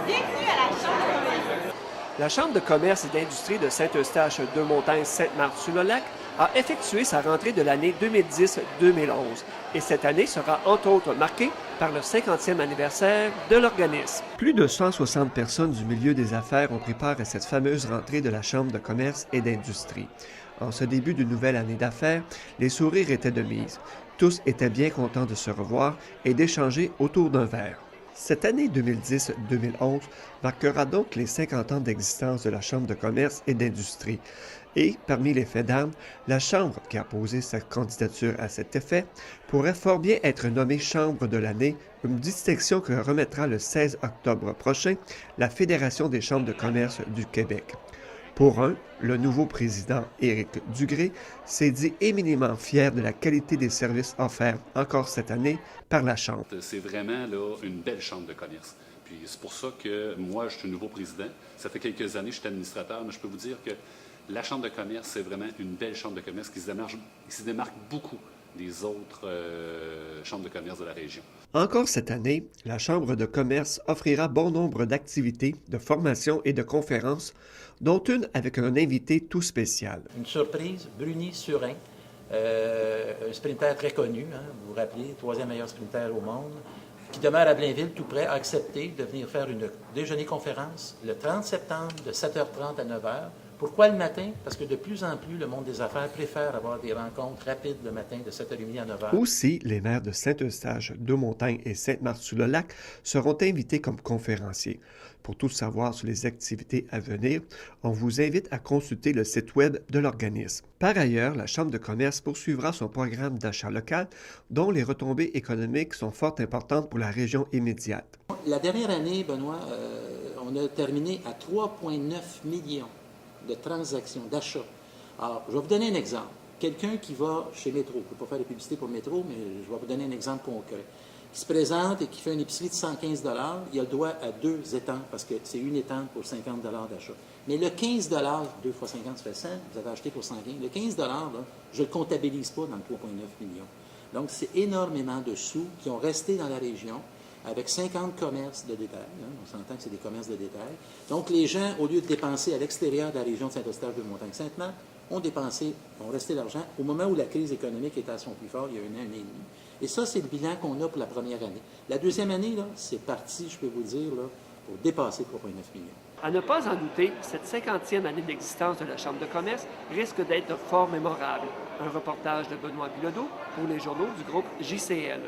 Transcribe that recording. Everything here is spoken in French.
Bienvenue à la Chambre de commerce. La Chambre de commerce et d'industrie de Saint-Eustache-Deux-Montagnes-Sainte-Marthe-sur-le-Lac a effectué sa rentrée de l'année 2010-2011 et cette année sera entre autres marquée par le 50e anniversaire de l'organisme. Plus de 160 personnes du milieu des affaires ont pris part à cette fameuse rentrée de la Chambre de commerce et d'industrie. En ce début d'une nouvelle année d'affaires, les sourires étaient de mise. Tous étaient bien contents de se revoir et d'échanger autour d'un verre. Cette année 2010-2011 marquera donc les 50 ans d'existence de la Chambre de commerce et d'industrie. Et, parmi les faits d'armes, la Chambre qui a posé sa candidature à cet effet pourrait fort bien être nommée Chambre de l'année, une distinction que remettra le 16 octobre prochain la Fédération des chambres de commerce du Québec. Pour le nouveau président Éric Dugré s'est dit éminemment fier de la qualité des services offerts encore cette année par la Chambre. C'est vraiment là, une belle chambre de commerce. Puis c'est pour ça que moi, je suis nouveau président. Ça fait quelques années que je suis administrateur, mais je peux vous dire que la Chambre de commerce, c'est vraiment une belle chambre de commerce qui se démarque beaucoup des autres chambres de commerce de la région. Encore cette année, la Chambre de commerce offrira bon nombre d'activités, de formations et de conférences, dont une avec un invité tout spécial. Une surprise, Bruni Surin, un sprinter très connu, vous vous rappelez, 3e meilleur sprinter au monde, qui demeure à Blainville tout près, a accepté de venir faire une déjeuner-conférence le 30 septembre de 7h30 à 9h. Pourquoi le matin? Parce que de plus en plus, le monde des affaires préfère avoir des rencontres rapides le matin de 7h30 à 9h. Aussi, les maires de Saint-Eustache, Deux-Montagnes et Sainte-Marthe-sur-le-Lac seront invités comme conférenciers. Pour tout savoir sur les activités à venir, on vous invite à consulter le site web de l'organisme. Par ailleurs, la Chambre de commerce poursuivra son programme d'achat local, dont les retombées économiques sont fort importantes pour la région immédiate. La dernière année, Benoît, on a terminé à 3,9 millions de transactions, d'achats. Alors, je vais vous donner un exemple. Quelqu'un qui va chez Métro, je ne peux pas faire de publicité pour Métro, mais je vais vous donner un exemple concret, qui se présente et qui fait une épicerie de 115 $, il a le droit à 2 étampes, parce que c'est une étampe pour 50 $ d'achat. Mais le 15 $, 2 fois 50, ça fait 100, vous avez acheté pour 115. Le 15 $, là, je ne le comptabilise pas dans le 3,9 millions. Donc, c'est énormément de sous qui ont resté dans la région, avec 50 commerces de détail. On s'entend que c'est des commerces de détail. Donc, les gens, au lieu de dépenser à l'extérieur de la région de Saint-Eustache-de-Montagne-Sainte-Marthe, ont resté l'argent au moment où la crise économique était à son plus fort, il y a un an et demi. Et ça, c'est le bilan qu'on a pour la première année. La deuxième année, là, c'est parti, je peux vous dire, là, pour dépasser 3,9 millions. À ne pas en douter, cette 50e année d'existence de la Chambre de commerce risque d'être fort mémorable. Un reportage de Benoît Bilodeau pour les journaux du groupe JCL.